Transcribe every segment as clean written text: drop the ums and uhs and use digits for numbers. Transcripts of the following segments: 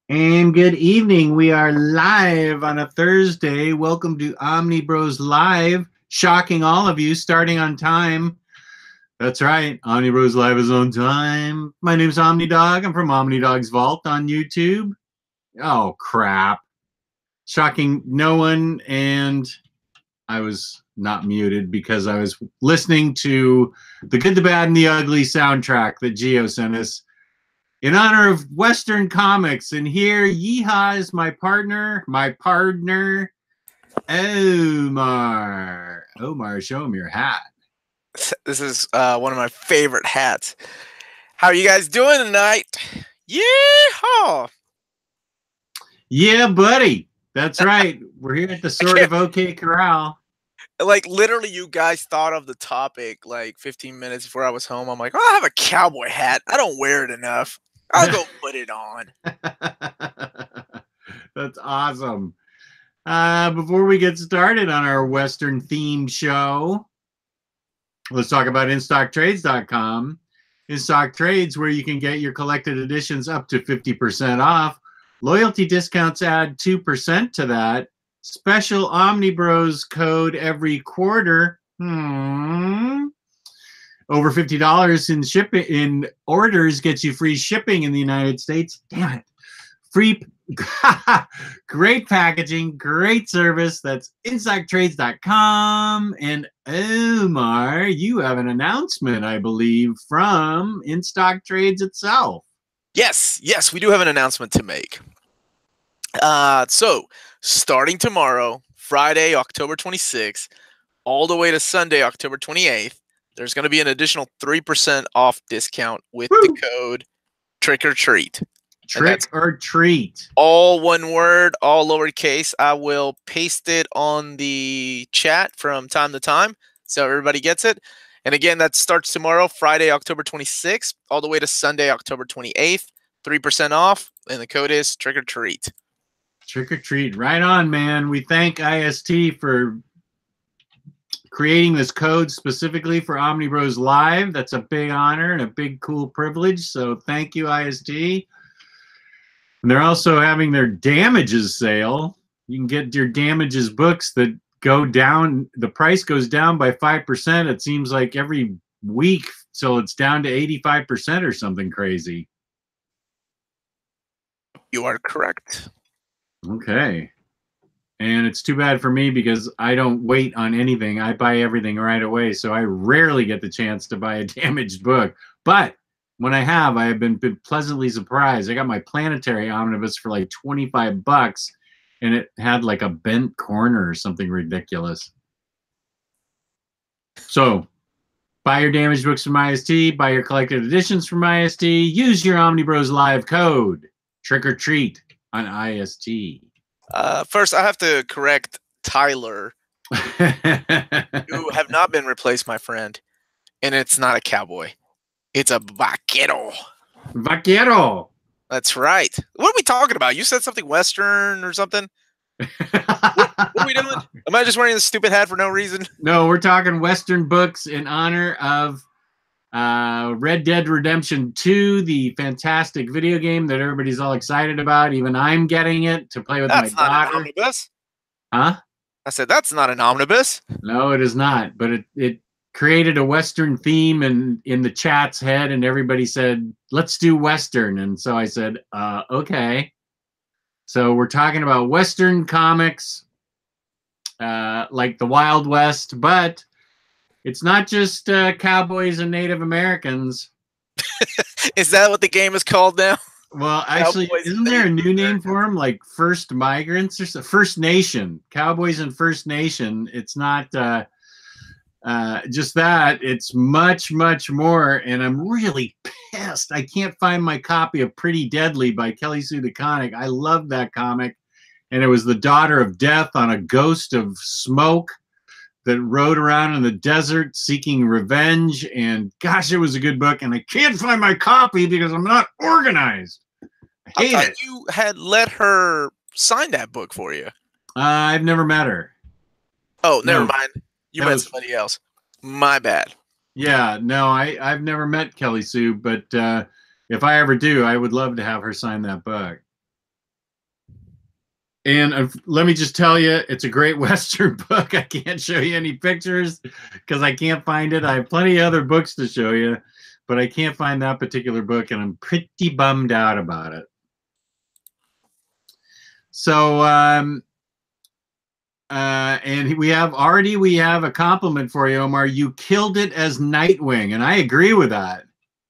And good evening. We are live on a Thursday. Welcome to OmniBros Live. Shocking all of you, starting on time. That's right, OmniBros Live is on time. My name's Omnidog. I'm from Omnidog's Vault on YouTube. Oh, crap. Shocking no one, and I was not muted because I was listening to the Good, the Bad, and the Ugly soundtrack that Geo sent us in honor of Western comics. And here, yeehaw, is my partner, Omar. Omar, show him your hat. This is one of my favorite hats. How are you guys doing tonight? Yeah, Yeah, buddy. That's right. We're here at the Sort of OK Corral. Like, literally, you guys thought of the topic like 15 minutes before I was home. I'm like, oh, I have a cowboy hat. I don't wear it enough. I'll go put it on. That's awesome. Before we get started on our Western themed show, let's talk about InStockTrades.com. InStockTrades, where you can get your collected editions up to 50% off. Loyalty discounts add 2% to that. Special OmniBros code every quarter. Over $50 in shipping in orders gets you free shipping in the United States. Damn it. Free, great packaging, great service. That's InStockTrades.com. And Omar, you have an announcement, I believe, from InStockTrades itself. Yes, we do have an announcement to make. So, starting tomorrow, Friday, October 26th, all the way to Sunday, October 28th, there's going to be an additional 3% off discount with the code Trick or Treat. Trick or Treat. All one word, all lowercase. I will paste it on the chat from time to time so everybody gets it. And again, that starts tomorrow, Friday, October 26th, all the way to Sunday, October 28th. 3% off, and the code is Trick or Treat. Trick or Treat. Right on, man. We thank IST for creating this code specifically for OmniBros Live. That's a big honor and a big cool privilege. So thank you, IST. And they're also having their damages sale. You can get your damages books that go down. The price goes down by 5%. It seems like every week. So it's down to 85% or something crazy. You are correct. Okay. And it's too bad for me because I don't wait on anything. I buy everything right away. So I rarely get the chance to buy a damaged book. But when I have been pleasantly surprised. I got my Planetary Omnibus for like $25, and it had like a bent corner or something ridiculous. So buy your damaged books from IST, buy your collected editions from IST, use your OmniBros Live code, Trick or Treat, on IST. First, I have to correct Tyler. You have not been replaced, my friend. And it's not a cowboy. It's a vaquero. Vaquero. That's right. What are we talking about? You said something Western or something? What are we doing? Am I just wearing this stupid hat for no reason? No, we're talking Western books in honor of Red Dead Redemption 2, the fantastic video game that everybody's all excited about. Even I'm getting it to play with my daughter. That's not an omnibus. Huh? I said, that's not an omnibus. No, it is not. But it created a Western theme in the chat's head, and everybody said, let's do Western. And so I said, okay. So we're talking about Western comics, like the Wild West, but it's not just cowboys and Native Americans. Is that what the game is called now? Well, actually, isn't there a new name for them, like First Migrants or First Nation? Cowboys and First Nation. It's not just that. It's much, much more. And I'm really pissed. I can't find my copy of Pretty Deadly by Kelly Sue DeConnick. I love that comic. And it was the daughter of death on a ghost of smoke that rode around in the desert seeking revenge. And gosh, it was a good book. And I can't find my copy because I'm not organized. I hate it. You had let her sign that book for you. I've never met her. Oh, never mind. You met somebody else. My bad. Yeah, no, I've never met Kelly Sue, but if I ever do, I would love to have her sign that book. And let me just tell you, it's a great Western book. I can't show you any pictures because I can't find it. I have plenty of other books to show you, but I can't find that particular book, and I'm pretty bummed out about it. So, and we have a compliment for you, Omar. You killed it as Nightwing, and I agree with that.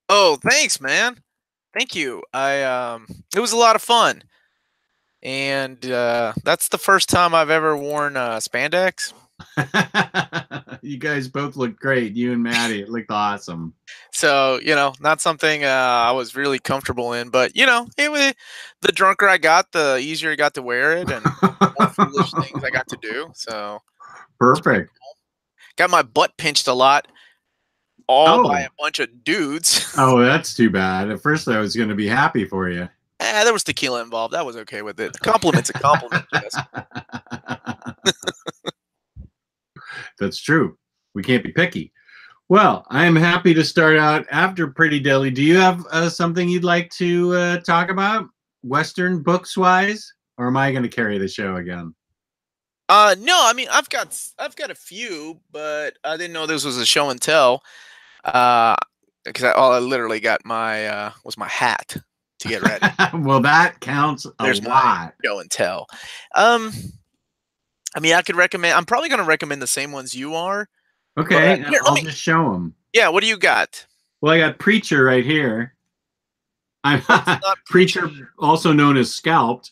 Oh, thanks, man. Thank you. It was a lot of fun. And that's the first time I've ever worn spandex. You guys both look great. You and Maddie, it looked awesome. So, not something I was really comfortable in, but it was, the drunker I got, the easier I got to wear it, and more foolish things I got to do. So perfect. Cool. Got my butt pinched a lot, all by a bunch of dudes. Oh, that's too bad. At first, I was going to be happy for you. There was tequila involved. I was okay with it. Compliment's a compliment, Jess. That's true. We can't be picky. Well, I am happy to start out after Pretty Deli. Do you have something you'd like to talk about, Western books-wise, or am I going to carry the show again? No, I mean I've got a few, but I didn't know this was a show and tell. Because all I literally got was my hat to get ready. Well, that counts a lot. Show and tell. I mean, I could recommend. I'm probably going to recommend the same ones you are. Okay, here, I'll just show them. Yeah, what do you got? Well, I got Preacher right here. I'm Preacher, also known as Scalped.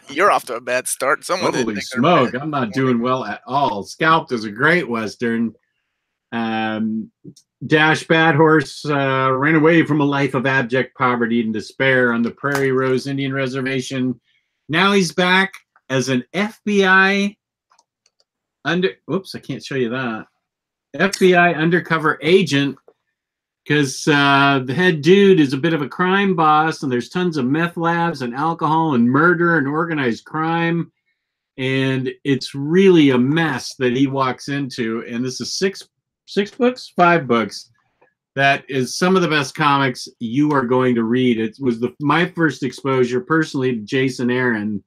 You're off to a bad start. Holy smoke! I'm not doing well at all. Scalped is a great Western. Dash Bad Horse ran away from a life of abject poverty and despair on the Prairie Rose Indian Reservation. Now he's back as an FBI oops, I can't show you that. FBI undercover agent, because the head dude is a bit of a crime boss, and there's tons of meth labs and alcohol and murder and organized crime, and it's really a mess that he walks into. And this is five books. That is some of the best comics you are going to read. It was my first exposure personally to Jason Aaron.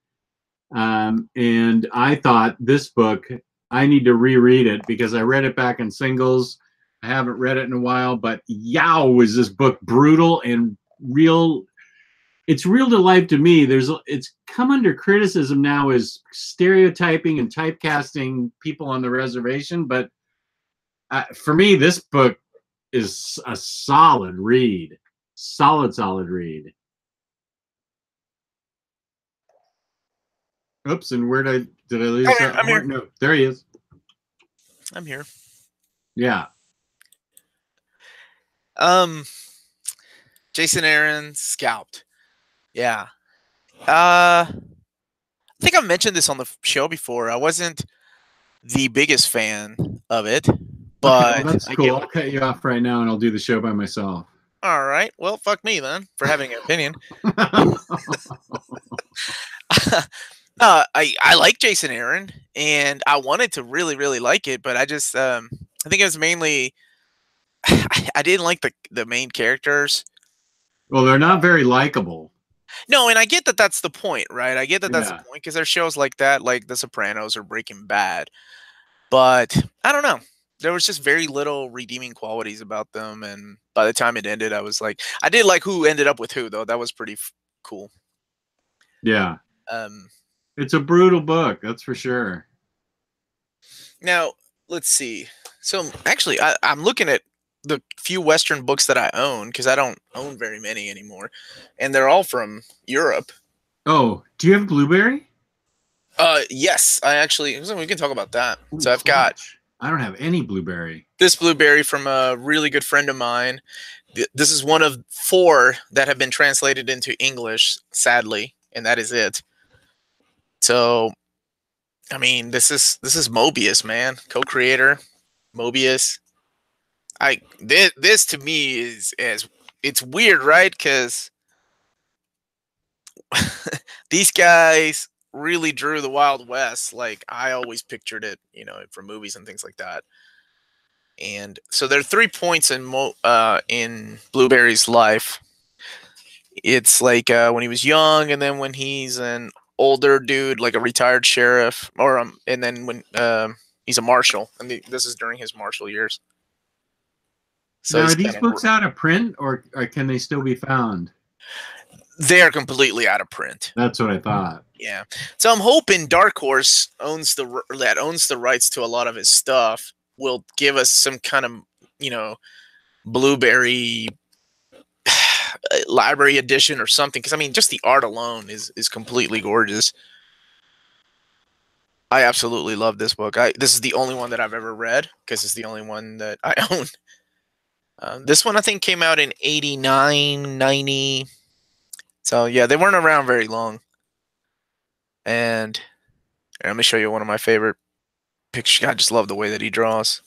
And I thought this book, I need to reread it because I read it back in singles. I haven't read it in a while, but yow, is this book brutal and real. It's real to life to me. It's come under criticism now as stereotyping and typecasting people on the reservation. But for me, this book is a solid read. Solid read. Oops, and where did I lose that? I'm here. No, there he is. I'm here. Yeah. Jason Aaron, Scalped. Yeah. I think I've mentioned this on the show before. I wasn't the biggest fan of it, but okay, well, that's cool. I'll cut you off right now and I'll do the show by myself. All right. Well, fuck me then for having an opinion. I like Jason Aaron, and I wanted to really, really like it, but I just I think it was mainly I didn't like the main characters. Well, they're not very likable. No, and I get that that's the point, right? I get that that's the point because there's shows like that, like The Sopranos or Breaking Bad. But I don't know. There was just very little redeeming qualities about them, and by the time it ended, I was like, I did like who ended up with who, though. That was pretty cool. Yeah. It's a brutal book, that's for sure. Now, let's see. So, actually, I'm looking at the few Western books that I own, because I don't own very many anymore, and they're all from Europe. Oh, do you have Blueberry? Yes, I actually. We can talk about that. Ooh, so I've got. I don't have any Blueberry. This Blueberry from a really good friend of mine. This is one of 4 that have been translated into English, sadly, and that is it. So, I mean, this is Mobius, man, co-creator, Mobius. This to me is it's weird, right? Because these guys really drew the Wild West like I always pictured it, from movies and things like that. And so there are 3 points in Blueberry's life. It's like when he was young, and then when he's an older dude, like a retired sheriff, or and then when he's a marshal, and this is during his marshal years. So now, are these books out of print, or can they still be found? They are completely out of print. That's what I thought. Yeah. So I'm hoping Dark Horse owns the rights to a lot of his stuff. Will give us some kind of, you know, Blueberry library edition or something. Because I mean, just the art alone is completely gorgeous. I absolutely love this book. This is the only one that I've ever read because it's the only one that I own. This one I think came out in 89, 90. So yeah, they weren't around very long. And here, let me show you one of my favorite pictures. I just love the way that he draws.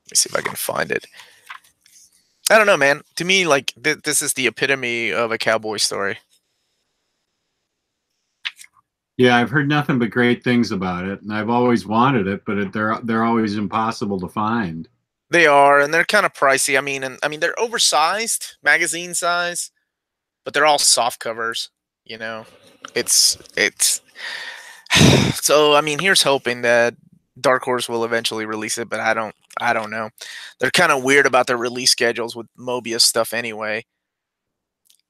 Let me see if I can find it. I don't know, man. To me, like this is the epitome of a cowboy story. Yeah, I've heard nothing but great things about it, and I've always wanted it, but they're always impossible to find. They are, and they're kind of pricey. I mean, they're oversized, magazine size, but they're all soft covers. You know, it's so. I mean, here's hoping that Dark Horse will eventually release it, but I don't know. They're kind of weird about their release schedules with Mobius stuff anyway.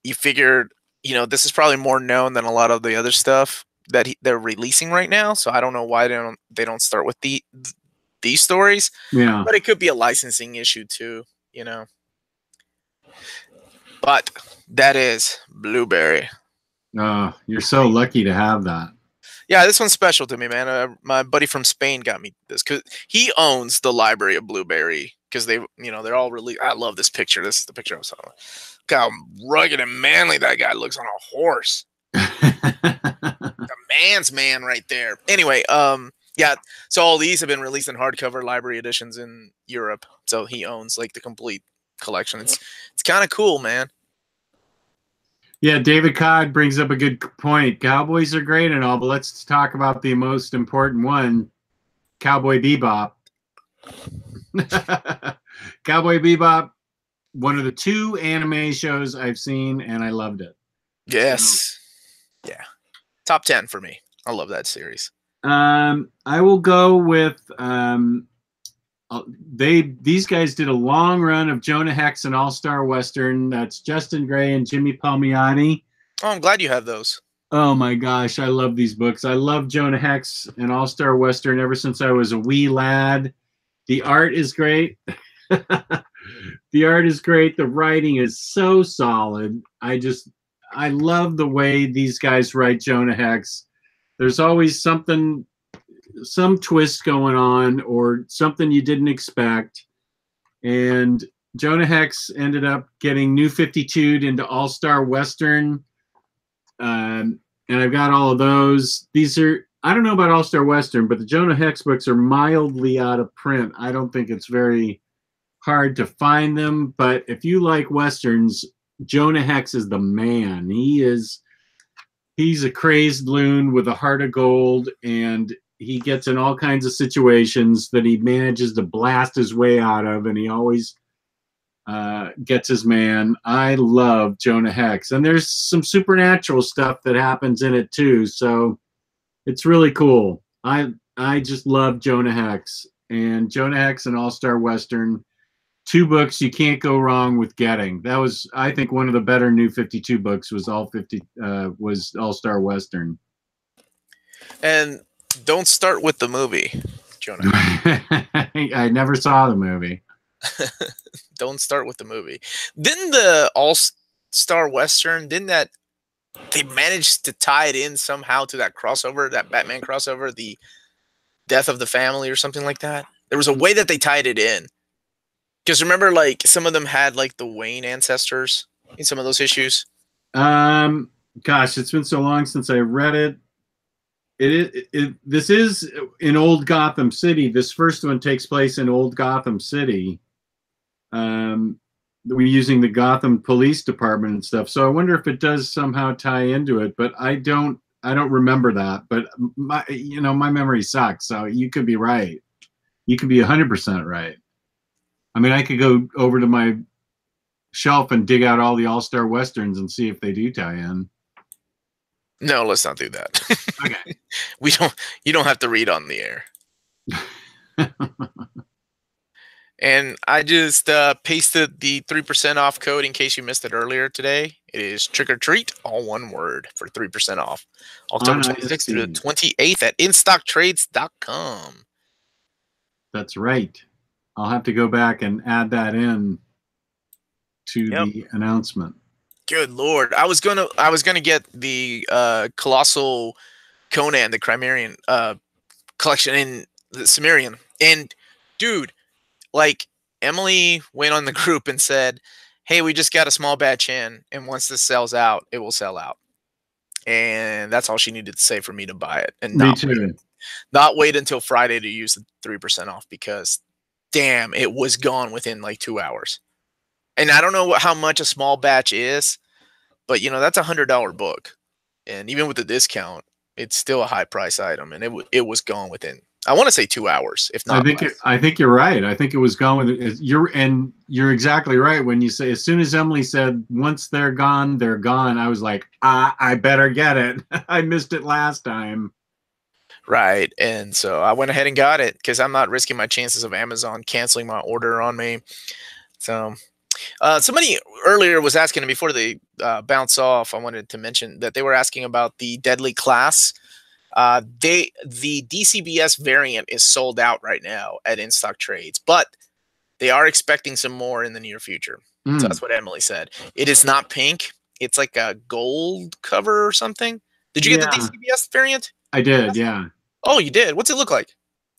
You figured, you know, this is probably more known than a lot of the other stuff that they're releasing right now. So I don't know why they don't start with these stories. Yeah. But it could be a licensing issue too, you know. But that is Blueberry. Oh, you're so lucky to have that. Yeah, this one's special to me, man. My buddy from Spain got me this because he owns the library of Blueberry because they, you know, they're all really. I love this picture. This is the picture I was talking about. Look how rugged and manly that guy looks on a horse. The man's man right there. Anyway, yeah. So all these have been released in hardcover library editions in Europe. So he owns like the complete collection. It's kind of cool, man. Yeah, David Codd brings up a good point. Cowboys are great and all, but let's talk about the most important one, Cowboy Bebop. Cowboy Bebop, one of the 2 anime shows I've seen, and I loved it. Yes. Yeah. Top 10 for me. I love that series. I will go with these guys did a long run of Jonah Hex and All-Star Western. That's Justin Gray and Jimmy Palmiotti. Oh, I'm glad you have those. Oh my gosh, I love these books. I love Jonah Hex and All-Star Western ever since I was a wee lad. The art is great. The art is great. The writing is so solid. I love the way these guys write Jonah Hex. There's always some twist going on or something you didn't expect. And Jonah Hex ended up getting New 52'd into All-Star Western. And I've got all of those. These are, I don't know about All-Star Western, but the Jonah Hex books are mildly out of print. I don't think it's very hard to find them, but if you like Westerns, Jonah Hex is the man. He's a crazed loon with a heart of gold, and he gets in all kinds of situations that he manages to blast his way out of, and he always gets his man. I love Jonah Hex, and there's some supernatural stuff that happens in it too, so it's really cool. I just love Jonah Hex, and Jonah Hex and All-Star Western, 2 books you can't go wrong with getting. That was, I think, one of the better New 52 books was All-Star Western. And don't start with the movie, Jonah. I never saw the movie. Don't start with the movie. Didn't the All-Star Western, they managed to tie it in somehow to that crossover, that Batman crossover, the Death of the Family or something like that? There was a way that they tied it in. Because remember, like, some of them had, like, the Wayne ancestors in some of those issues? Gosh, it's been so long since I read it. This is in Old Gotham City. This first one takes place in Old Gotham City. We're using the Gotham Police Department and stuff. So I wonder if it does somehow tie into it, but I don't remember that. But my memory sucks, so you could be right. You could be 100% right. I mean, I could go over to my shelf and dig out all the All-Star Westerns and see if they do tie in. No, let's not do that. Okay. You don't have to read on the air. And I just pasted the 3% off code in case you missed it earlier today. It is trick or treat, all one word, for 3% off. October 26th through the 28th at InStockTrades.com. That's right. I'll have to go back and add that in to the announcement. Good Lord. I was gonna get the Colossal Conan, the Crimean collection in the Cimmerian. And dude, like, Emily went on the group and said, hey, we just got a small batch in, and once this sells out, it will sell out. And that's all she needed to say for me to buy it. And not wait until Friday to use the 3% off, because damn, it was gone within like 2 hours. And I don't know how much a small batch is, but you know, that's $100 book. And even with the discount, it's still a high price item. And it was gone within, I want to say, 2 hours, if not. I think you're right. I think it was gone with it. You're exactly right when you say, as soon as Emily said, once they're gone, they're gone. I was like, I better get it. I missed it last time. Right. And so I went ahead and got it because I'm not risking my chances of Amazon canceling my order on me. So somebody earlier was asking, before they bounce off, I wanted to mention that they were asking about the Deadly Class. The DCBS variant is sold out right now at InStockTrades, but they are expecting some more in the near future. So that's what Emily said. It is not pink. It's like a gold cover or something. Did you get the DCBS variant? I did, yeah. Oh, you did? What's it look like?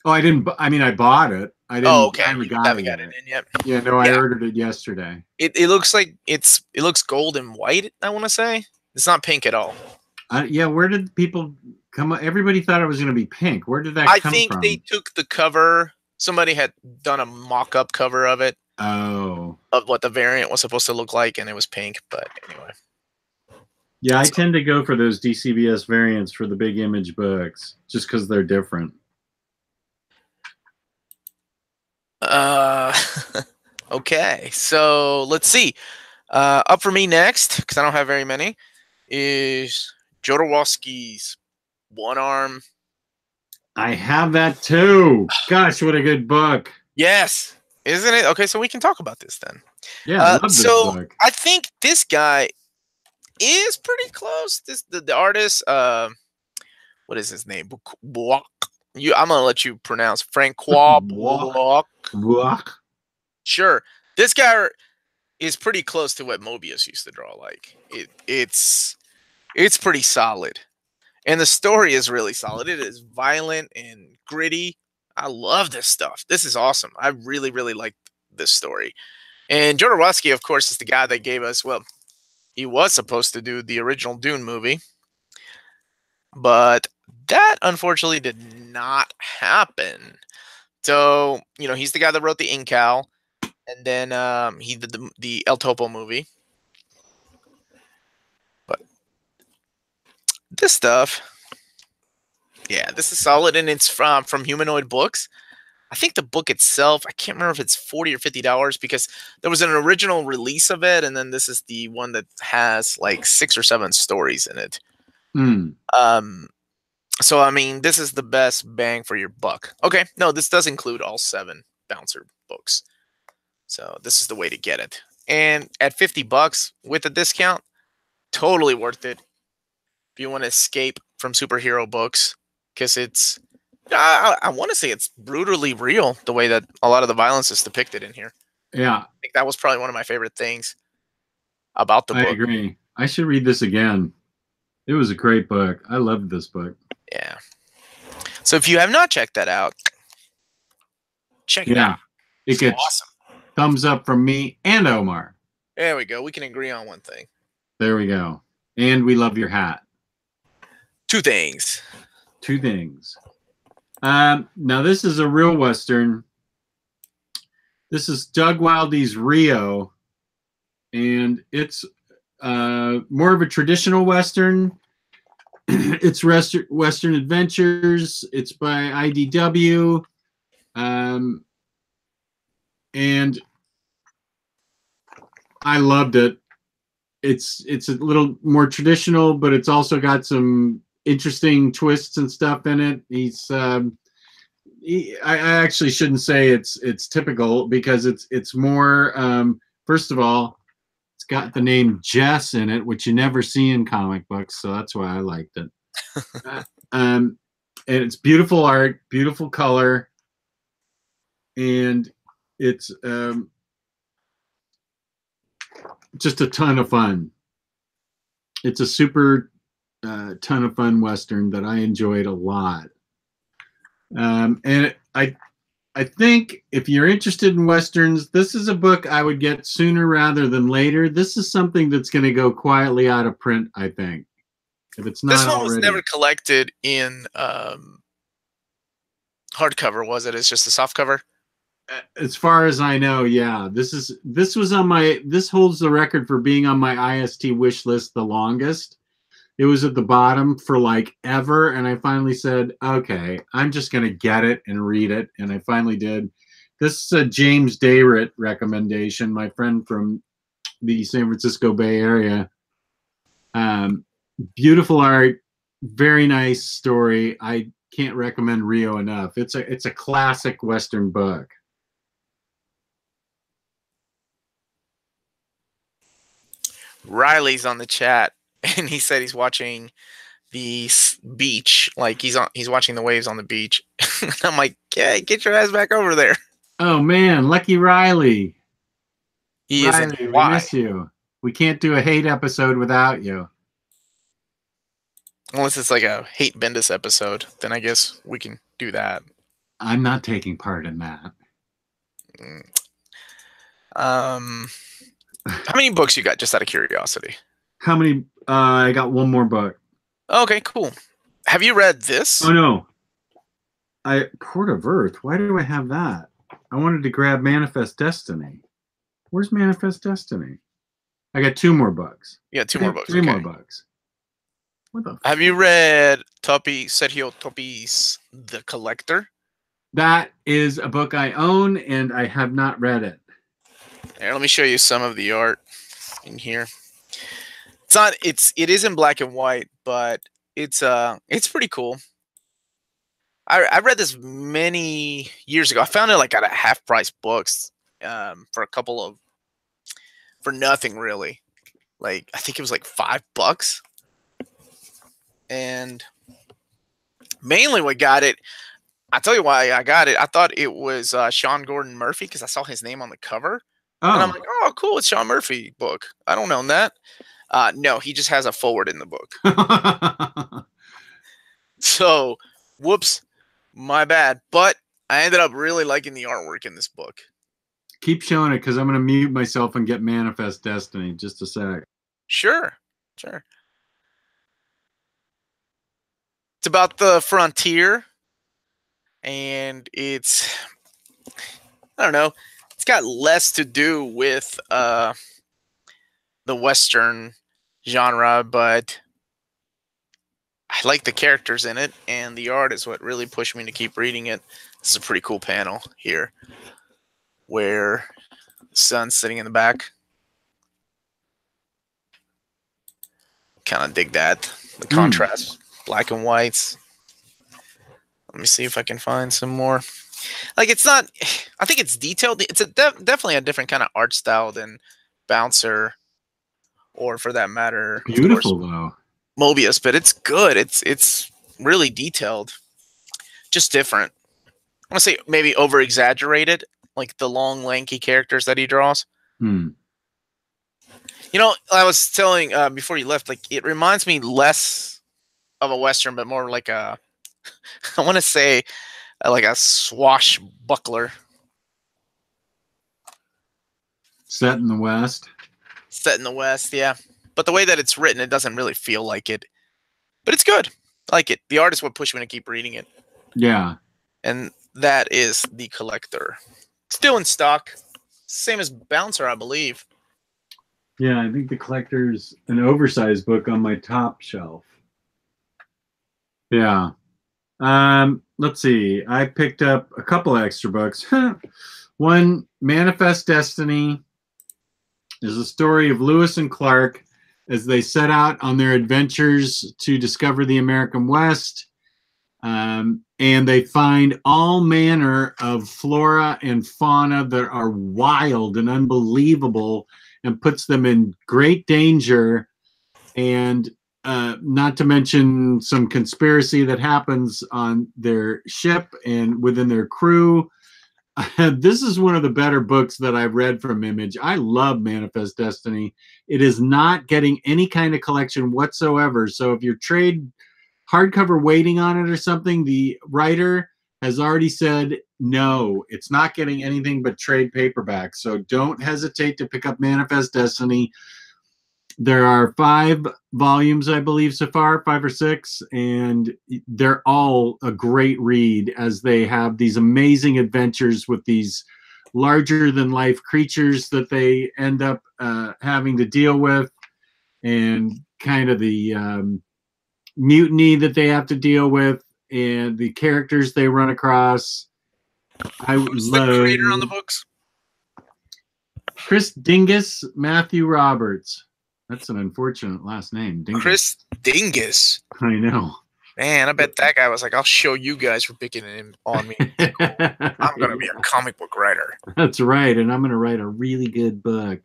Oh, I didn't. I mean, I bought it. I didn't. Oh, okay. I haven't got it in yet. Yeah, no, I ordered it yesterday. It looks like it looks gold and white, I want to say. It's not pink at all. Yeah, where did people come up? Everybody thought it was going to be pink. Where did that come from? I think they took the cover. Somebody had done a mock-up cover of it. Oh. Of what the variant was supposed to look like, and it was pink, but anyway. Yeah, I tend to go for those DCBS variants for the big image books, just because they're different. Okay, so let's see. Up for me next, because I don't have very many, is Jodorowsky's One Arm. I have that too. Gosh, what a good book. Yes, isn't it? Okay, so we can talk about this then. Yeah, I love this book. I think this guy is pretty close. The artist, what is his name? I'm gonna let you pronounce Francois Bloch. Sure, this guy is pretty close to what Mobius used to draw. Like it's pretty solid, and the story is really solid. It is violent and gritty. I love this stuff. This is awesome. I really, really like this story. And Jodorowsky, of course, is the guy that gave us, well, he was supposed to do the original Dune movie, but that unfortunately did not happen. So, you know, he's the guy that wrote the Incal, and then he did the El Topo movie. But this stuff, yeah, this is solid, and it's from Humanoid Books. I think the book itself, I can't remember if it's $40 or $50, because there was an original release of it, and then this is the one that has like 6 or 7 stories in it. So, I mean, this is the best bang for your buck. Okay, no, this does include all 7 Bouncer books. So this is the way to get it. And at $50 with a discount, totally worth it if you want to escape from superhero books, because it's... I want to say it's brutally real, the way that a lot of the violence is depicted in here. Yeah. I think that was probably one of my favorite things about the book. I agree. I should read this again. It was a great book. I loved this book. Yeah. So if you have not checked that out, check it out. It gets awesome. Thumbs up from me and Omar. There we go. We can agree on one thing. There we go. And we love your hat. 2 things. 2 things. Now this is a real Western. This is Doug Wildey's Rio, and it's more of a traditional Western. It's Western Adventures. It's by IDW, and I loved it. it's a little more traditional, but it's also got some interesting twists and stuff in it. I actually shouldn't say it's typical, because it's more, first of all, it's got the name Jess in it, which you never see in comic books, so that's why I liked it. And it's beautiful art, beautiful color, and it's just a ton of fun. It's a super ton of fun Western that I enjoyed a lot. And I think if you're interested in Westerns, this is a book I would get sooner rather than later. This is something that's going to go quietly out of print, I think. If it's not This one already. was never collected in hardcover, was it? It's just a soft cover? As far as I know, yeah. This holds the record for being on my IST wish list the longest. It was at the bottom for like ever, and I finally said, okay, I'm just going to get it and read it, and I finally did. This is a James Dayrit recommendation, my friend from the San Francisco Bay Area. Beautiful art, very nice story. I can't recommend Rio enough. It's a classic Western book. Ryley's on the chat, and he said he's watching the beach, like he's watching the waves on the beach. And I'm like, yeah, get your ass back over there. Oh man, lucky Ryley. Ryley, we miss you. We can't do a hate episode without you. Unless it's like a hate Bendis episode, then I guess we can do that. I'm not taking part in that. How many books you got, just out of curiosity? How many? I got one more book. Okay, cool. Have you read this? Oh no. Port of Earth. Why do I have that? I wanted to grab Manifest Destiny. Where's Manifest Destiny? I got two more books. Yeah, two more books. Three more books. What the? Have you read Sergio Topi's The Collector? That is a book I own, and I have not read it. Here, let me show you some of the art in here. It is in black and white, but it's pretty cool. I read this many years ago. I found it like at a half price books for nothing really. Like I think it was like $5. And mainly what got it, I'll tell you why I got it. I thought it was Sean Gordon Murphy because I saw his name on the cover. Oh. And I'm like, oh, cool, it's Sean Murphy book. I don't own that. No, he just has a forward in the book. So, whoops, my bad. But I ended up really liking the artwork in this book. Keep showing it because I'm going to mute myself and get Manifest Destiny. Just a sec. Sure. It's about the frontier, and it's, I don't know, it's got less to do with the Western genre, but I like the characters in it, and the art is what really pushed me to keep reading it. This is a pretty cool panel here where the sun's sitting in the back. Kind of dig that. The contrast, black and whites. Let me see if I can find some more. Like, it's not, I think it's detailed. It's definitely a different kind of art style than Bouncer, or for that matter, beautiful though, Mobius, but it's good. It's really detailed, just different. I want to say maybe over exaggerated, like the long, lanky characters that he draws. You know, I was telling before you left, like it reminds me less of a Western, but more like a, I want to say like a swashbuckler. Set in the West. Set in the West, yeah. But the way that it's written, it doesn't really feel like it. But it's good. I like it. The art is what pushed me to keep reading it. Yeah. And that is The Collector. Still in stock. Same as Bouncer, I believe. Yeah, I think The Collector's an oversized book on my top shelf. Yeah. Let's see. I picked up a couple extra books. One, Manifest Destiny, is a story of Lewis and Clark as they set out on their adventures to discover the American West. And they find all manner of flora and fauna that are wild and unbelievable and puts them in great danger. And not to mention some conspiracy that happens on their ship and within their crew. This is one of the better books that I've read from Image. I love Manifest Destiny. It is not getting any kind of collection whatsoever. So if you're trade hardcover waiting on it or something, the writer has already said, no, it's not getting anything but trade paperback. So don't hesitate to pick up Manifest Destiny. There are 5 volumes, I believe, so far, 5 or 6, and they're all a great read as they have these amazing adventures with these larger-than-life creatures that they end up having to deal with, and kind of the mutiny that they have to deal with, and the characters they run across. Who's the creator on the books? Chris Dingus, Matthew Roberts. That's an unfortunate last name. Dingus. Chris Dingus. I know. Man, I bet that guy was like, I'll show you guys for picking him on me. I'm going to be a comic book writer. That's right. And I'm going to write a really good book.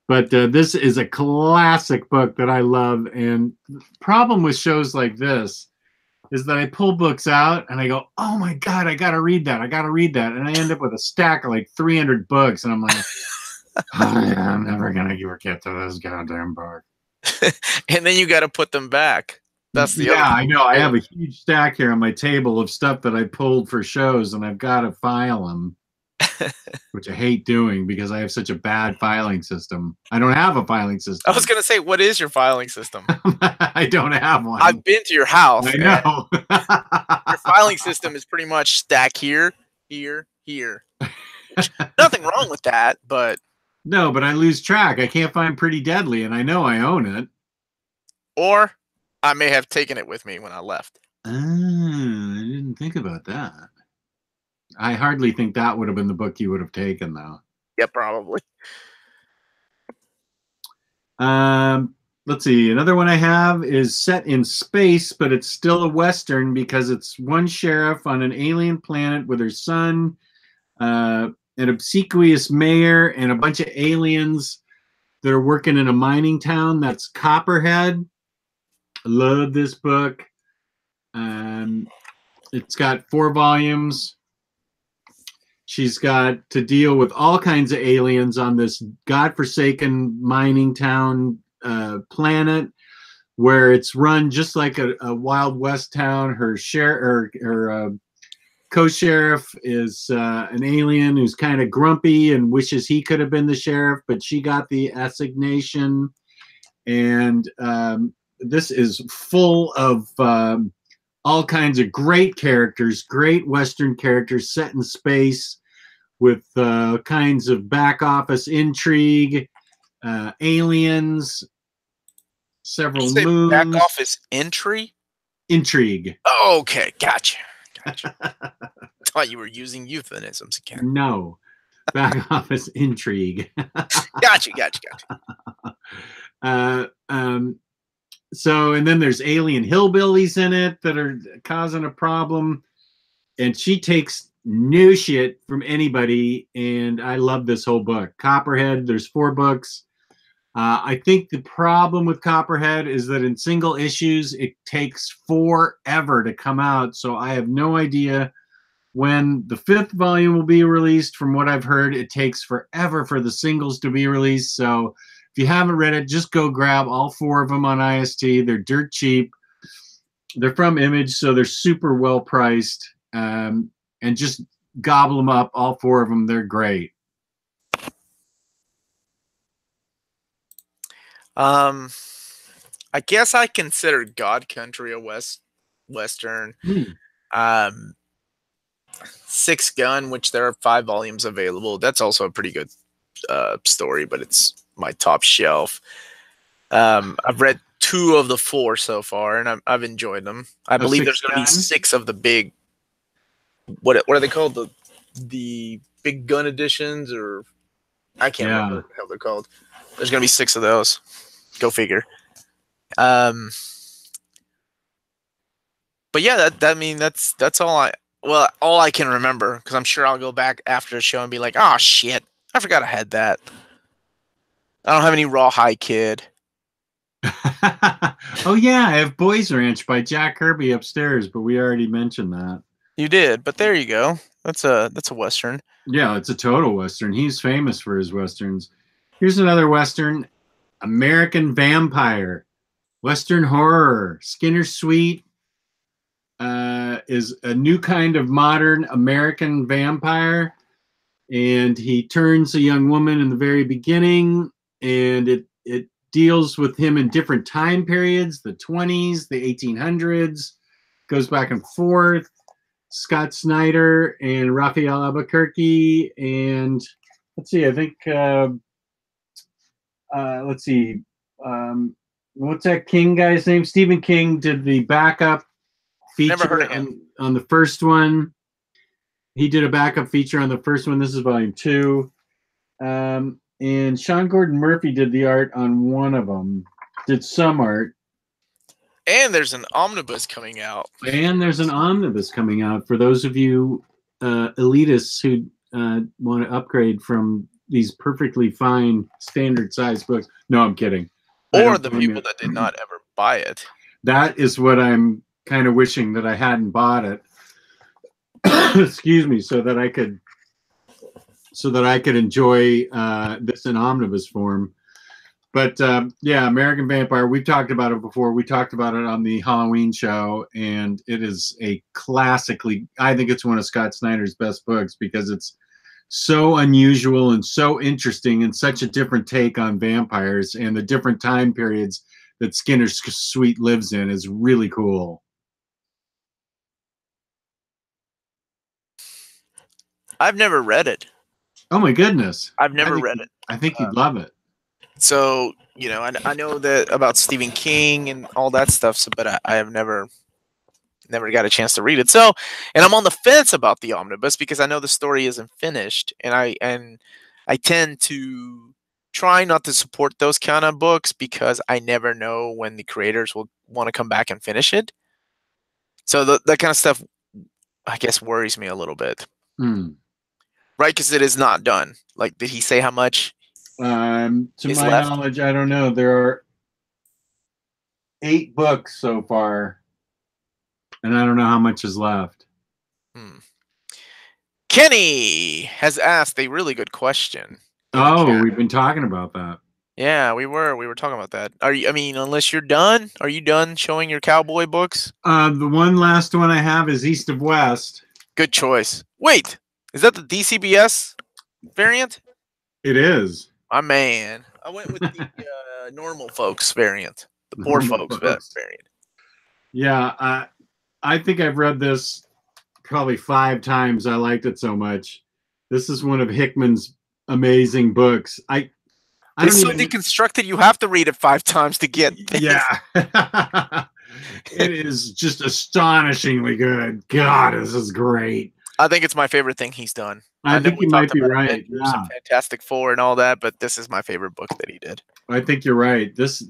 But this is a classic book that I love. And the problem with shows like this is that I pull books out and I go, oh my God, I got to read that. I got to read that. And I end up with a stack of like 300 books. And I'm like, I'm never going to get to this goddamn book. And then you got to put them back. That's the other I know. I have a huge stack here on my table of stuff that I pulled for shows, and I've got to file them, which I hate doing because I have such a bad filing system. I don't have a filing system. I was going to say, what is your filing system? I don't have one. I've been to your house. I know. Your filing system is pretty much stack here, here, here. Nothing wrong with that, but... No, but I lose track. I can't find Pretty Deadly, and I know I own it. Or I may have taken it with me when I left. I didn't think about that. I hardly think that would have been the book you would have taken, though. Yeah, probably. Let's see. Another one I have is set in space, but it's still a Western because it's one sheriff on an alien planet with her son, an obsequious mayor, and a bunch of aliens that are working in a mining town. That's Copperhead. I love this book. It's got 4 volumes. She's got to deal with all kinds of aliens on this godforsaken mining town planet, where it's run just like a Wild West town. Her co-sheriff is an alien who's kind of grumpy and wishes he could have been the sheriff, but she got the assignation. And this is full of all kinds of great characters, great Western characters set in space with kinds of back office intrigue, aliens, several moons. Back office intrigue? Intrigue. Oh, okay, gotcha. I thought you were using euphemisms again. No, back office intrigue. Gotcha. So, and then there's alien hillbillies in it that are causing a problem, and she takes no shit from anybody. And I love this whole book. Copperhead. There's 4 books. I think the problem with Copperhead is that in single issues, it takes forever to come out. So I have no idea when the 5th volume will be released. From what I've heard, it takes forever for the singles to be released. So if you haven't read it, just go grab all 4 of them on IST. They're dirt cheap. They're from Image, so they're super well priced. And just gobble them up, all 4 of them. They're great. I guess I consider God Country a Western. 6 Gun, which there are 5 volumes available. That's also a pretty good story, but it's my top shelf. I've read 2 of the 4 so far, and I've enjoyed them. I believe there's going to be 6 of the big. What are they called? The big gun editions, or I can't remember how they're called. There's going to be 6 of those. Go figure. But yeah, I mean that's all I can remember, because I'm sure I'll go back after the show and be like, oh shit, I forgot I had that. I don't have any Rawhide Kid. Oh yeah, I have Boys Ranch by Jack Kirby upstairs, but we already mentioned that. You did, but there you go. That's a Western. Yeah, it's a total Western. He's famous for his Westerns. Here's another Western, American Vampire. Western horror. Skinner Sweet is a new kind of modern American vampire, and he turns a young woman in the very beginning, and it deals with him in different time periods, the 20s, the 1800s, goes back and forth. Scott Snyder and Raphael Albuquerque, and let's see, I think let's see, what's that King guy's name? Stephen King did the backup feature. Never heard of him. On the first one. He did a backup feature on the first one. This is volume 2. And Sean Gordon Murphy did the art on one of them. Did some art. And there's an omnibus coming out. And there's an omnibus coming out for those of you elitists who want to upgrade from these perfectly fine standard size books. No, I'm kidding. Or the people that did not ever buy it. That is what I'm kind of wishing that I hadn't bought it. Excuse me, so that I could enjoy this in omnibus form. But yeah, American Vampire, we've talked about it before. We talked about it on the Halloween show, and it is a classically, I think it's one of Scott Snyder's best books because it's so unusual and so interesting and such a different take on vampires, and the different time periods that Skinner Sweet lives in is really cool. I've never read it. Oh my goodness. I've never read it. I think you'd love it. So, you know, I know that about Stephen King and all that stuff, so, but I have never got a chance to read it. So, and I'm on the fence about the omnibus because I know the story isn't finished, and I tend to try not to support those kind of books because I never know when the creators will want to come back and finish it. So that kind of stuff, I guess, worries me a little bit. Right, because it is not done. Like, did he say how much? To my knowledge, I don't know. There are 8 books so far, and I don't know how much is left. Kenny has asked a really good question. Oh, we've been talking about that. Yeah, we were talking about that. Are you? I mean, unless you're done, are you done showing your cowboy books? The one last one I have is East of West. Good choice. Wait, is that the DCBS variant? It is. My man. I went with the normal folks variant, the poor folks variant. Yeah, I think I've read this probably 5 times. I liked it so much. This is one of Hickman's amazing books. It's so deconstructed. You have to read it 5 times to get this. Yeah. It is just astonishingly good. God, this is great. I think it's my favorite thing he's done. I think you might be right. Yeah. Fantastic Four and all that, but this is my favorite book that he did. I think you're right. This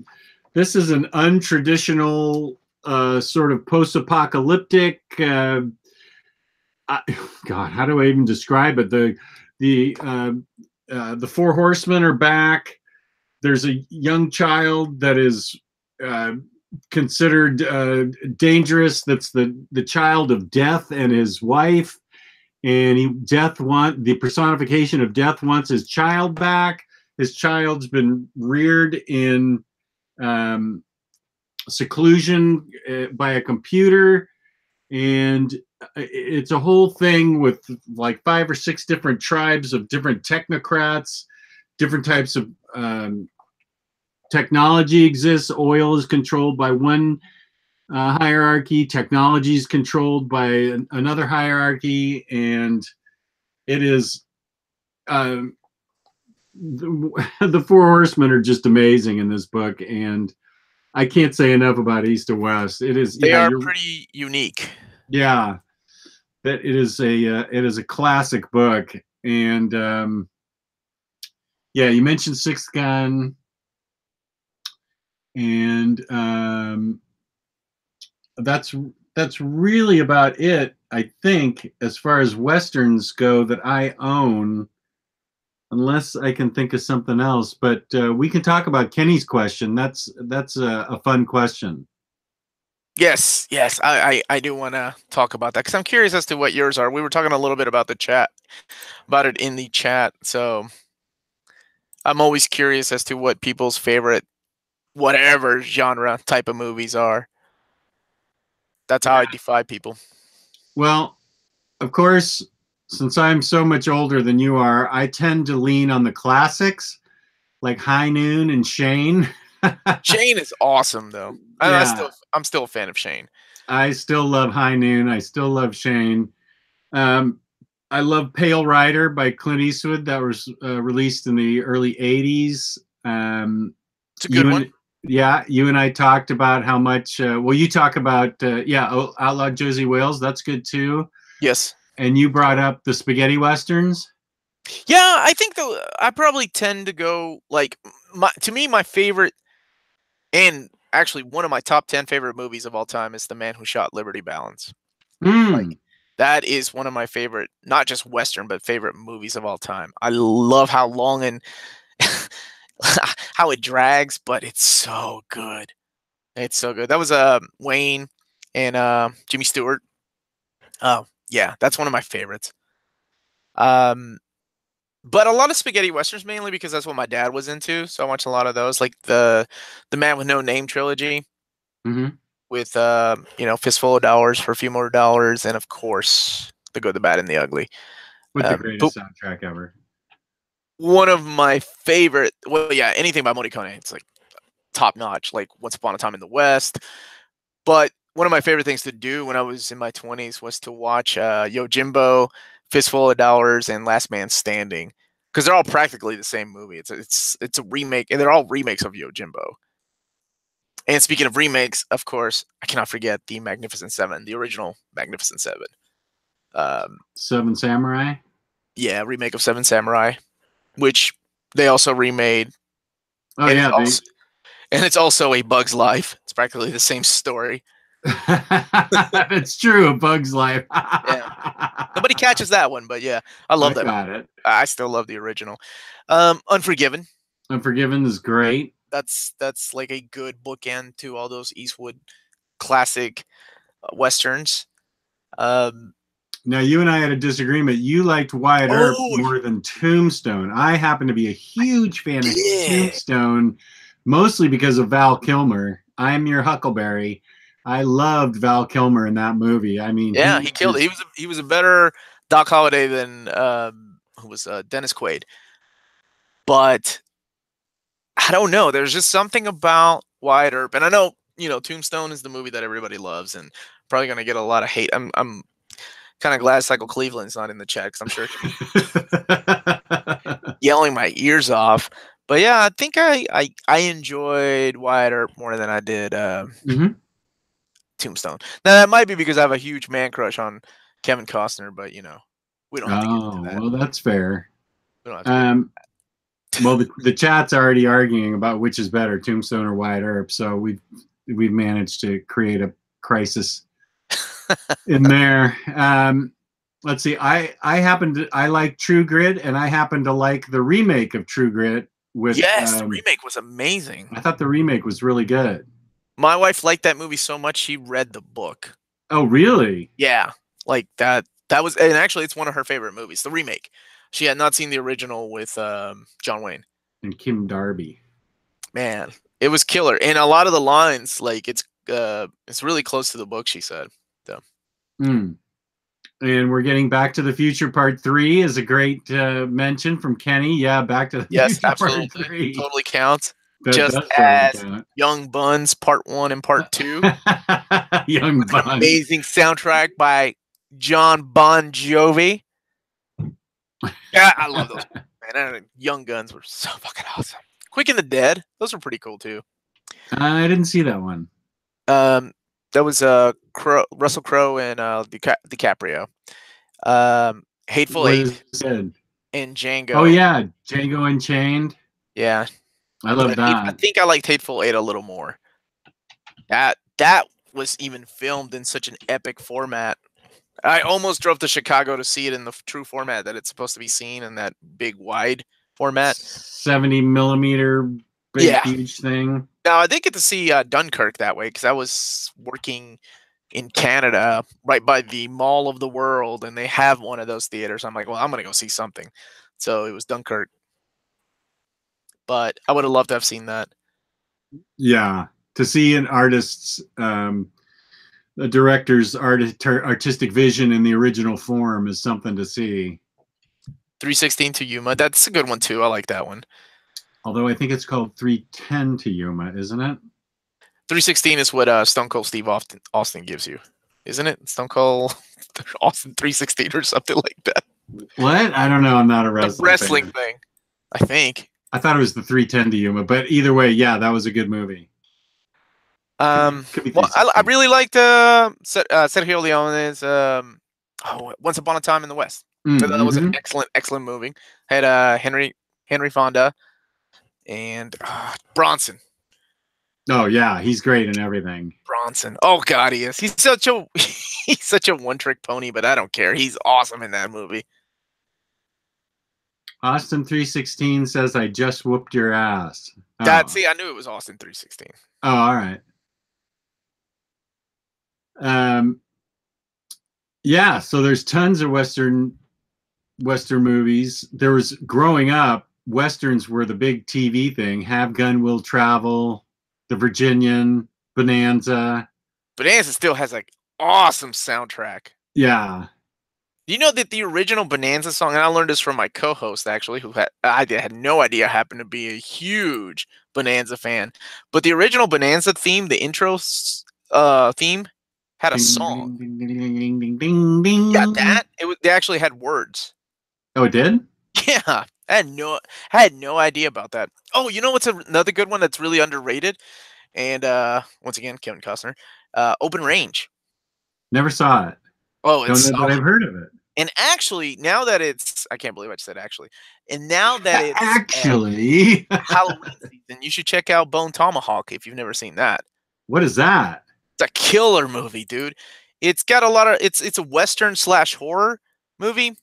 is an untraditional sort of post-apocalyptic. God, how do I even describe it? The 4 horsemen are back. There's a young child that is considered dangerous. That's the child of Death and his wife. And the personification of Death wants his child back. His child's been reared in seclusion by a computer, and it's a whole thing with like 5 or 6 different tribes of different technocrats. Different types of technology exists. Oil is controlled by one hierarchy. Technology is controlled by another hierarchy, and it is the 4 horsemen are just amazing in this book, and I can't say enough about East to West. It is they are pretty unique. Yeah, that it is a classic book, and yeah, you mentioned Sixth Gun. and that's really about it, I think, as far as westerns go that I own, unless I can think of something else. But we can talk about Kenny's question. That's a fun question. Yes, yes, I do want to talk about that because I'm curious as to what yours are. We were talking a little bit about it in the chat. So I'm always curious as to what people's favorite, whatever genre type of movies are. That's how I defy people. Well, of course, since I'm so much older than you are, I tend to lean on the classics like High Noon and Shane. Shane is awesome though. Yeah, I'm still a fan of Shane. I still love High Noon. I still love Shane. Um, I love Pale Rider by Clint Eastwood that was released in the early 80s. It's a good one. Yeah, you and I talked about how much, well, you talk about, Outlaw Josie Wales. That's good too. Yes. And you brought up the spaghetti westerns. Yeah, I think though I probably tend to go like to me my favorite, and actually one of my top 10 favorite movies of all time is The Man Who Shot Liberty Balance. Like that is one of my favorite, not just western, but favorite movies of all time. I love how long and how it drags, but it's so good. It's so good. That was Wayne and Jimmy Stewart. Oh yeah, that's one of my favorites. But a lot of spaghetti westerns, mainly because that's what my dad was into. So I watched a lot of those, like the Man with No Name trilogy, with Fistful of Dollars for a Few More Dollars, and of course The Good, the Bad, and the Ugly. With the greatest soundtrack ever. One of my favorite, well, yeah, anything by Morricone, it's like top notch, like Once Upon a Time in the West. But one of my favorite things to do when I was in my 20s was to watch Yojimbo, Fistful of Dollars, and Last Man Standing, because they're all practically the same movie. It's a remake, and they're all remakes of Yojimbo. And speaking of remakes, of course, I cannot forget the Magnificent Seven, the original Magnificent Seven. Seven Samurai? Yeah, remake of Seven Samurai, which they also remade. Oh, and yeah. It's also A Bug's Life. It's practically the same story. That's true. A Bug's Life. Yeah. Nobody catches that one, but yeah, I love that. Got it. I still love the original. Unforgiven. Unforgiven is great. That's like a good bookend to all those Eastwood classic westerns. Now, you and I had a disagreement. You liked Wyatt Earp more than Tombstone. I happen to be a huge fan of Tombstone, mostly because of Val Kilmer. I'm Your Huckleberry. I loved Val Kilmer in that movie. I mean, yeah, he killed it. He was a better Doc Holliday than who was Dennis Quaid. But I don't know. There's just something about Wyatt Earp, and I know Tombstone is the movie that everybody loves, and probably gonna get a lot of hate. I'm kind of glad Cycle Cleveland's not in the chat because I'm sure yelling my ears off. But yeah, I think I enjoyed Wyatt Earp more than I did Tombstone. Now that might be because I have a huge man crush on Kevin Costner, but we don't have to get into that. Well, that's fair. We don't have to get into that. Well, the chat's already arguing about which is better, Tombstone or Wyatt Earp. So we've managed to create a crisis in there. Let's see. I like True Grit, and I happen to like the remake of True Grit. The remake was amazing. I thought the remake was really good. My wife liked that movie so much she read the book. Oh, really? Yeah, like that. That was, and actually, it's one of her favorite movies. The remake. She had not seen the original with John Wayne and Kim Darby. Man, it was killer, and a lot of the lines, like it's really close to the book. She said. So. And we're getting Back to the Future Part 3 is a great mention from Kenny. Yeah, Back to the Future absolutely. Part 3 totally counts. Just as Young Buns Part 1 and Part 2. Young Buns. An amazing soundtrack by John Bon Jovi. Yeah, I love those. Man, Young Guns were so fucking awesome. Quick and the Dead, those were pretty cool too. I didn't see that one. That was Russell Crowe and DiCaprio. Hateful Eight and Django. Oh yeah, Django Unchained. Yeah, I love But I that. think I liked Hateful Eight a little more. That was even filmed in such an epic format. I almost drove to Chicago to see it in the true format that it's supposed to be seen in that big wide format. 70 millimeter big Yeah. huge thing. Now I did get to see Dunkirk that way because I was working in Canada right by the Mall of the World, and they have one of those theaters. I'm like, well, I'm gonna go see something. So it was Dunkirk, but I would have loved to have seen that. Yeah, to see an artist's, a director's artistic vision in the original form is something to see. 316 to Yuma, that's a good one too. I like that one. Although I think it's called 310 to Yuma, isn't it? 316 is what Stone Cold Steve Austin gives you, isn't it? Stone Cold Austin 316 or something like that. What? I don't know. I'm not a wrestling fan. thing, I think. I thought it was the 310 to Yuma, but either way, yeah, that was a good movie. Could be well, I really liked Sergio Leone's Once Upon a Time in the West. Mm-hmm. That was an excellent movie. Had Henry Fonda and Bronson. Oh yeah, he's great in everything. Bronson. Oh God, he is. He's such a one-trick pony, but I don't care. He's awesome in that movie. Austin 316 says, "I just whooped your ass." Oh. See, I knew it was Austin 316. Oh, all right. Yeah, so there's tons of Western movies. There was, growing up, Westerns were the big TV thing. Have Gun Will Travel, The Virginian, Bonanza. Bonanza still has like awesome soundtrack. Yeah. Do you know that the original Bonanza song, and I learned this from my co-host actually, who I had no idea happened to be a huge Bonanza fan, but the original Bonanza theme, the intro theme, had a song. Ding, ding, ding, ding, ding. Yeah, they actually had words. Oh, it did? Yeah, I had no idea about that. Oh, you know what's another good one that's really underrated? And once again, Kevin Costner, Open Range. Never saw it. Oh, it's don't know that I've heard of it. And actually, now that it's, I can't believe I said actually. And now that it's actually Halloween season, you should check out Bone Tomahawk if you've never seen that. What is that? It's a killer movie, dude. It's got a lot of, it's a Western / horror movie.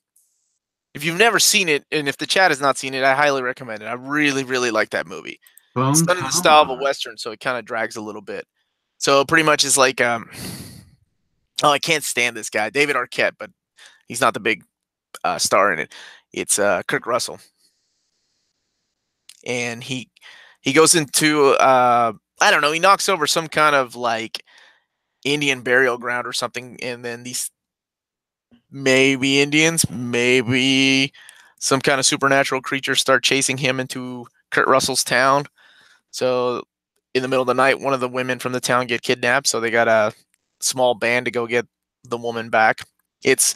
If you've never seen it, and if the chat has not seen it, I highly recommend it. I really, really like that movie. It's done in the style of a Western, so it kind of drags a little bit. So pretty much it's like, oh, I can't stand this guy, David Arquette, but he's not the big star in it. It's Kurt Russell. And he goes into, I don't know, he knocks over some kind of like Indian burial ground or something, and then these maybe Indians, maybe some kind of supernatural creatures start chasing him into Kurt Russell's town. So in the middle of the night, one of the women from the town get kidnapped, so they got a small band to go get the woman back. It's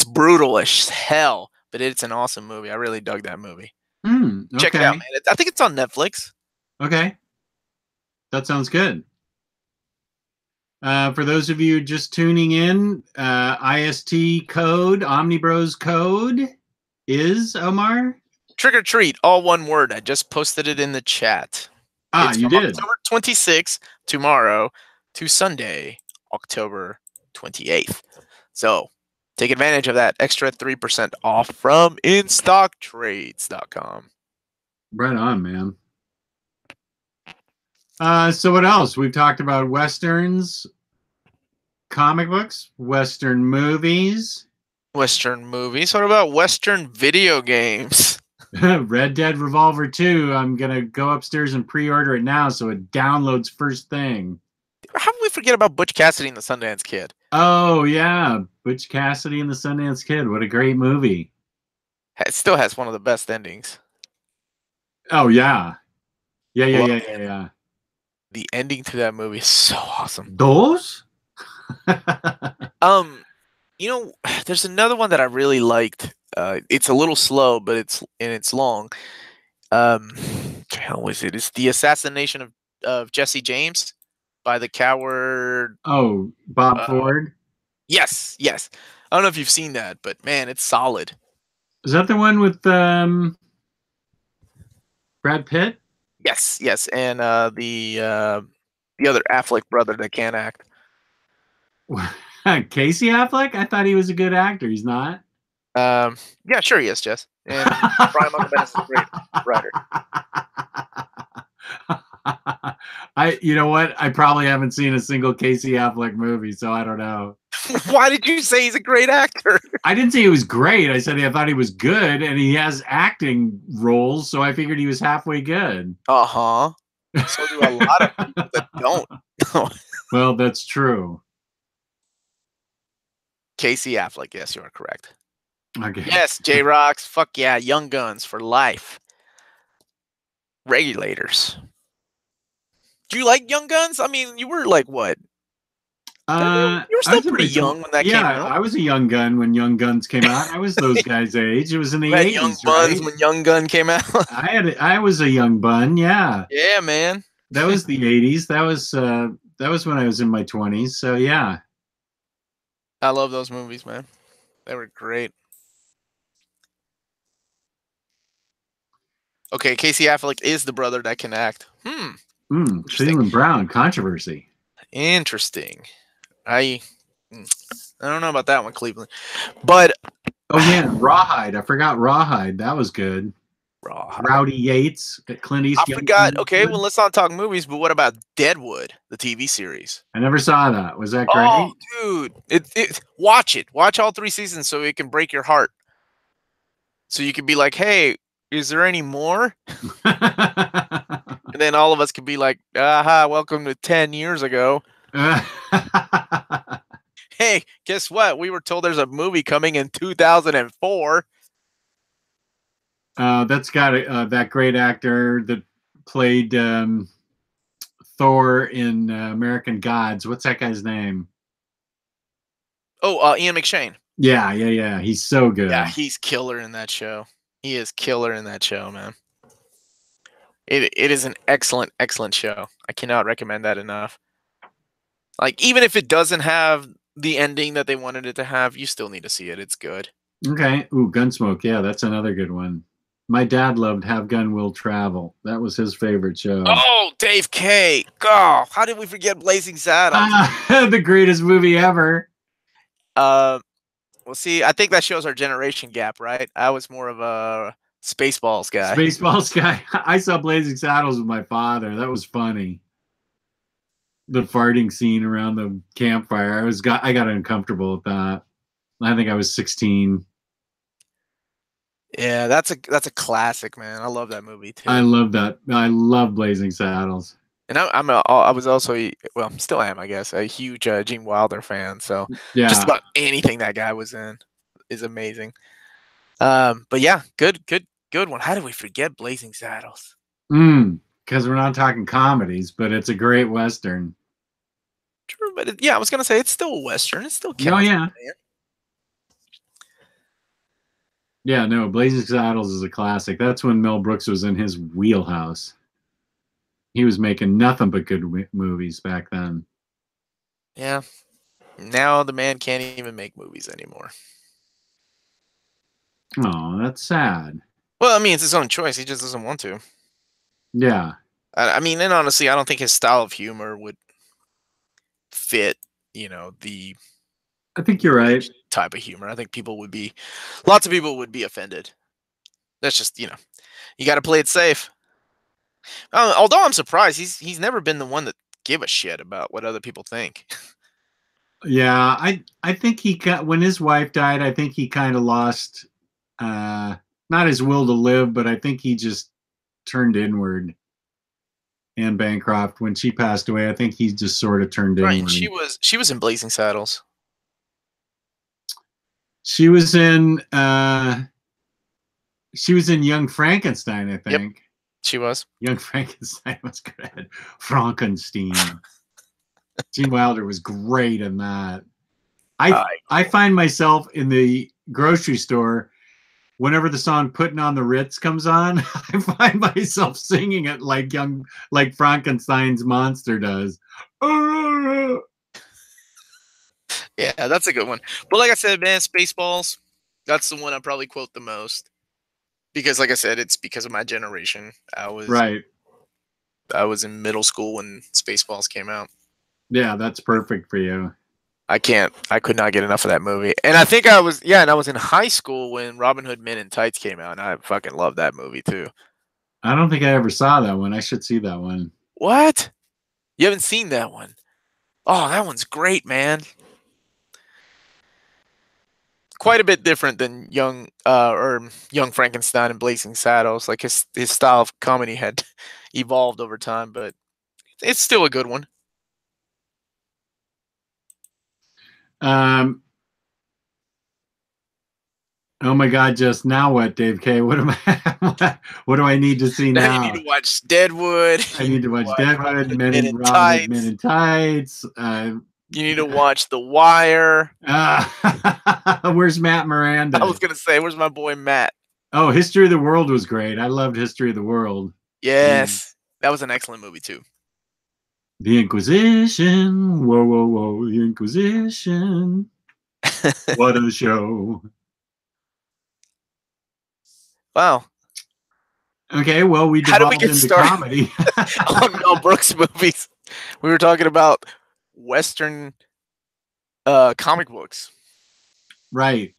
brutal as hell, but it's an awesome movie. I really dug that movie. Okay. Check it out, man. I think it's on Netflix. Okay. That sounds good. For those of you just tuning in, IST code, OmniBros code is, Omar? Trick or Treat, all one word. I just posted it in the chat. It's you did. October 26th, tomorrow, to Sunday, October 28th. So take advantage of that extra 3% off from InStockTrades.com. Right on, man. So what else? We've talked about Westerns, comic books, Western movies. Western movies? What about Western video games? Red Dead Revolver 2. I'm going to go upstairs and pre-order it now so it downloads first thing. How did we forget about Butch Cassidy and the Sundance Kid? Oh, yeah. Butch Cassidy and the Sundance Kid. What a great movie. It still has one of the best endings. Oh, yeah. Yeah. The ending to that movie is so awesome. Those? You know, there's another one that I really liked. It's a little slow, but it's long. How was it? It's The Assassination of Jesse James by the coward. Oh, Bob Ford? Yes. I don't know if you've seen that, but man, it's solid. Is that the one with Brad Pitt? Yes, yes, and the other Affleck brother that can't act. Casey Affleck? I thought he was a good actor. He's not. Yeah, sure he is, Jess. And Brian Michael Bendis is a great writer. You know what? I probably haven't seen a single Casey Affleck movie, so I don't know. Why did you say he's a great actor? I didn't say he was great. I said I thought he was good, and he has acting roles, so I figured he was halfway good. Uh-huh. So do a lot of people that don't. Well, that's true. Casey Affleck, yes, you are correct. Okay. Yes, J-Rocks, fuck yeah, Young Guns for life. Regulators. Do you like Young Guns? I mean, you were like what? You were still pretty young when that came out. Yeah, I was a young gun when Young Guns came out. I was those guys' age. It was in the 80s, Young Buns when Young Gun came out. I was a young bun, yeah. Yeah, man. That was the 80s. That was when I was in my 20s. So yeah. I love those movies, man. They were great. Okay, Casey Affleck is the brother that can act. Cleveland Brown controversy. Interesting. I don't know about that one, Cleveland. But oh yeah, Rawhide. I forgot Rawhide. That was good. Rawhide. Rowdy Yates, Clint Eastwood. I forgot. Okay, well, let's not talk movies, but what about Deadwood, the TV series? I never saw that. Was that great? Oh, dude. Watch it. Watch all 3 seasons so it can break your heart. So you can be like, hey, is there any more? And then all of us could be like, aha, welcome to 10 years ago. Hey, guess what? We were told there's a movie coming in 2004. That's got that great actor that played Thor in American Gods. What's that guy's name? Oh, Ian McShane. Yeah. He's so good. Yeah, he's killer in that show. He is killer in that show, man. It is an excellent, excellent show. I cannot recommend that enough. Like, even if it doesn't have the ending that they wanted it to have, you still need to see it. It's good. Okay. Ooh, Gunsmoke. Yeah, that's another good one. My dad loved Have Gun Will Travel. That was his favorite show. Oh, Dave K. God, how did we forget Blazing Saddles? The greatest movie ever. Well, see, I think that shows our generation gap, right? I was more of a Spaceballs guy. Spaceballs guy. I saw Blazing Saddles with my father. That was funny. The farting scene around the campfire. I got uncomfortable with that. I think I was 16. Yeah, that's a classic, man. I love that movie too. I love that. I love Blazing Saddles. And I was also, well, still am, I guess, a huge Gene Wilder fan. So yeah, just about anything that guy was in is amazing. But yeah, good one. How did we forget Blazing Saddles? Because we're not talking comedies, but it's a great Western. True, but yeah, I was gonna say it's still a Western. It's still oh yeah. Yeah, no, Blazing Saddles is a classic. That's when Mel Brooks was in his wheelhouse. He was making nothing but good movies back then. Yeah. Now the man can't even make movies anymore. Oh, that's sad. Well, I mean, it's his own choice. He just doesn't want to. Yeah. I mean, and honestly, I don't think his style of humor would fit, the I think you're right. Type of humor. I think lots of people would be offended. That's just, you got to play it safe. Although I'm surprised he's never been the one that give a shit about what other people think. Yeah, I think when his wife died, I think he kind of lost not his will to live, but I think he just turned inward. Anne Bancroft, when she passed away, I think he just sort of turned inward. Right, she was in Blazing Saddles. She was in Young Frankenstein, I think. Yep, she was. Young Frankenstein was good. Frankenstein. Gene Wilder was great in that. I find myself in the grocery store whenever the song "Putting on the Ritz" comes on. I find myself singing it like Frankenstein's monster does. Yeah, that's a good one. But like I said, man, Spaceballs, that's the one I probably quote the most. Because like I said, it's because of my generation. I was right. I was in middle school when Spaceballs came out. Yeah, that's perfect for you. I could not get enough of that movie. And I think I was in high school when Robin Hood Men in Tights came out, and I fucking love that movie too. I don't think I ever saw that one. I should see that one. What? You haven't seen that one? Oh, that one's great, man. Quite a bit different than Young Frankenstein and Blazing Saddles. Like his style of comedy had evolved over time, but it's still a good one. Oh my God! Just now, what, Dave K? What am I? What do I need to see now? You need to watch Deadwood. I need to watch Deadwood, Men in Tights. You need to watch The Wire. Where's Matt Miranda? I was gonna say, where's my boy Matt? Oh, History of the World was great. I loved History of the World. Yes, that was an excellent movie too. The Inquisition. Whoa, whoa, whoa! The Inquisition. What a show! Wow. Okay, well, we devolved into comedy. Oh no, Brooks movies. We were talking about Western comic books. Right.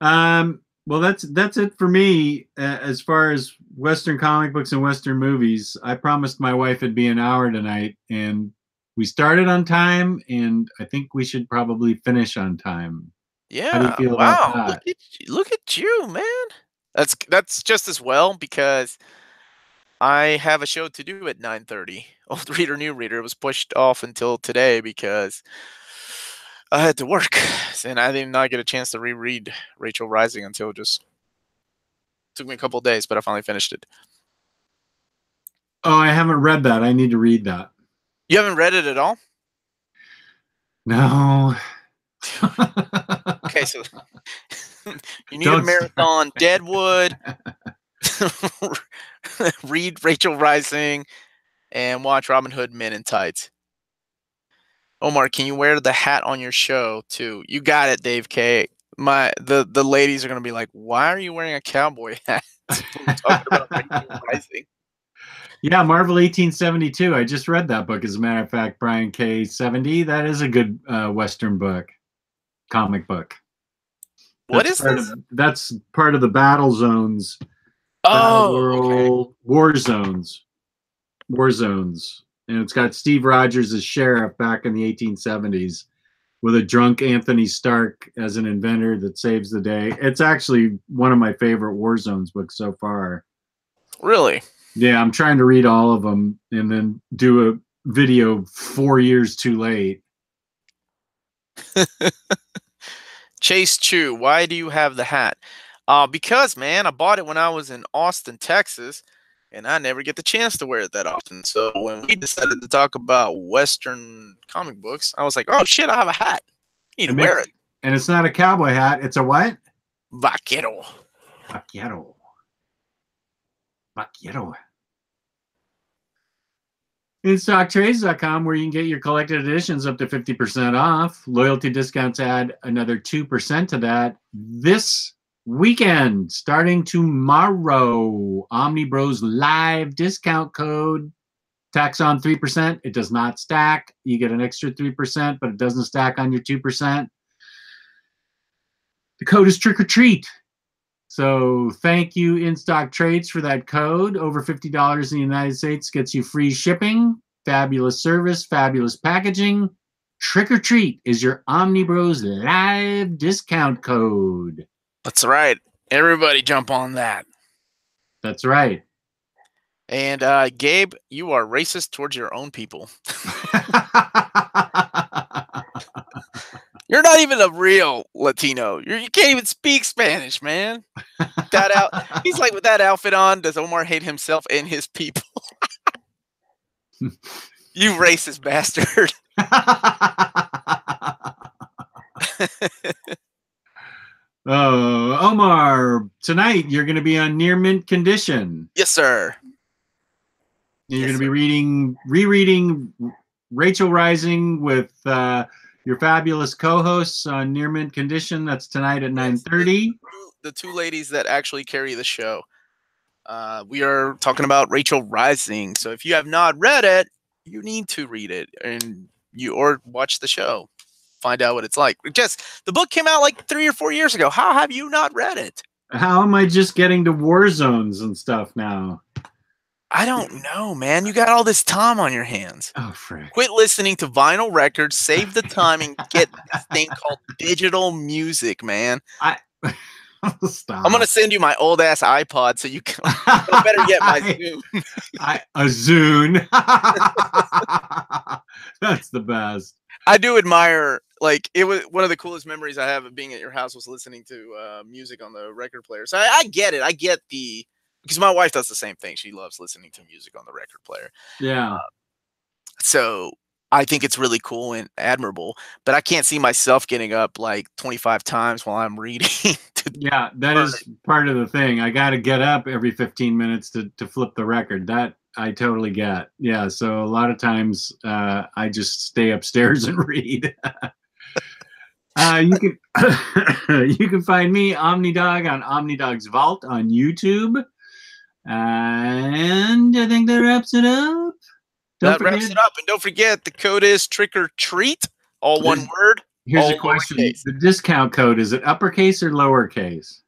Well, that's it for me as far as Western comic books and Western movies. I promised my wife it'd be an hour tonight, and we started on time, and I think we should probably finish on time. Yeah. How do you feel about that? Look at you, man. That's just as well, because I have a show to do at 9:30. Old Reader, New Reader. It was pushed off until today because I had to work, and I did not get a chance to reread Rachel Rising until it just took me a couple of days, but I finally finished it. Oh, I haven't read that. I need to read that. You haven't read it at all? No. Okay, so you need a marathon Deadwood, read Rachel Rising, and watch Robin Hood Men in Tights. Omar, can you wear the hat on your show too? You got it, Dave K. The ladies are gonna be like, why are you wearing a cowboy hat? We're talking about Rachel Rising. Yeah, Marvel 1872. I just read that book, as a matter of fact. Brian K. 70. That is a good Western book, comic book. What is this? That's part of the Battle Zones. Okay. War Zones. And it's got Steve Rogers as sheriff back in the 1870s with a drunk Anthony Stark as an inventor that saves the day. It's actually one of my favorite War Zones books so far. Really? Yeah, I'm trying to read all of them and then do a video 4 years too late. Chase Chu, why do you have the hat? Because, man, I bought it when I was in Austin, Texas, and I never get the chance to wear it that often. So when we decided to talk about Western comic books, I was like, oh, shit, I have a hat. You need to wear it. And it's not a cowboy hat. It's a what? Vaquero. InStockTrades.com, where you can get your collected editions up to 50% off. Loyalty discounts add another 2% to that this weekend, starting tomorrow. Omnibroslive discount code. Tax on 3%. It does not stack. You get an extra 3%, but it doesn't stack on your 2%. The code is Trick or Treat. So thank you, InStockTrades, for that code. Over $50 in the United States gets you free shipping, fabulous service, fabulous packaging. Trick or Treat is your Omnibros Live discount code. That's right. Everybody jump on that. That's right. And Gabe, you are racist towards your own people. You're not even a real Latino. You can't even speak Spanish, man. He's like, with that outfit on, does Omar hate himself and his people? You racist bastard. Oh, Omar, tonight you're going to be on Near Mint Condition. Yes, sir. You're going to be rereading Rachel Rising with your fabulous co-hosts on Near Mint Condition. That's tonight at 9:30. The two ladies that actually carry the show. We are talking about Rachel Rising. So if you have not read it, you need to read it or watch the show. Find out what it's like. The book came out like 3 or 4 years ago. How have you not read it? How am I just getting to war zones and stuff now? I don't know, man. You got all this time on your hands. Oh, frick. Quit listening to vinyl records, save the time, and get this thing called digital music, man. Stop. I'm going to send you my old-ass iPod so you can better get my Zune. A Zune. That's the best. I do admire, like, it was one of the coolest memories I have of being at your house was listening to music on the record player. So I get it. I get because my wife does the same thing. She loves listening to music on the record player. Yeah. So I think it's really cool and admirable, but I can't see myself getting up like 25 times while I'm reading. Yeah, that is part of the thing. I got to get up every 15 minutes to flip the record. That I totally get. Yeah, so a lot of times I just stay upstairs and read. You can find me, Omnidog, on Omnidog's Vault on YouTube. And I think that wraps it up. Wraps it up. And don't forget, the code is trick or treat, all one word. Here's a question. The discount code, is it uppercase or lowercase?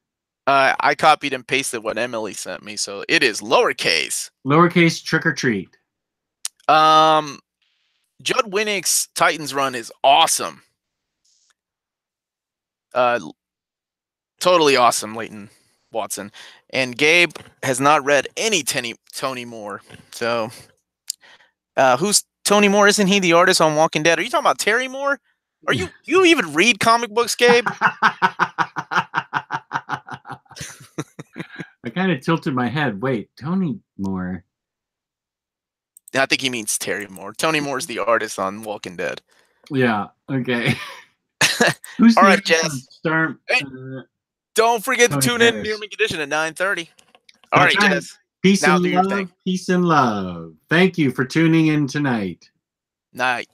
I copied and pasted what Emily sent me, so it is lowercase. Lowercase trick or treat. Judd Winnick's Titans run is awesome. Totally awesome, Leighton Watson. And Gabe has not read any Tony Moore. So, who's Tony Moore? Isn't he the artist on Walking Dead? Are you talking about Terry Moore? Are you even read comic books, Gabe? I kind of tilted my head. Wait, Tony Moore. I think he means Terry Moore. Tony Moore's the artist on Walking Dead. Yeah. Okay. Who's all right, Jess? Hey, don't forget to tune in Near Me Condition at 9:30. All right, Jess. Peace and love. Peace and love. Thank you for tuning in tonight. Night.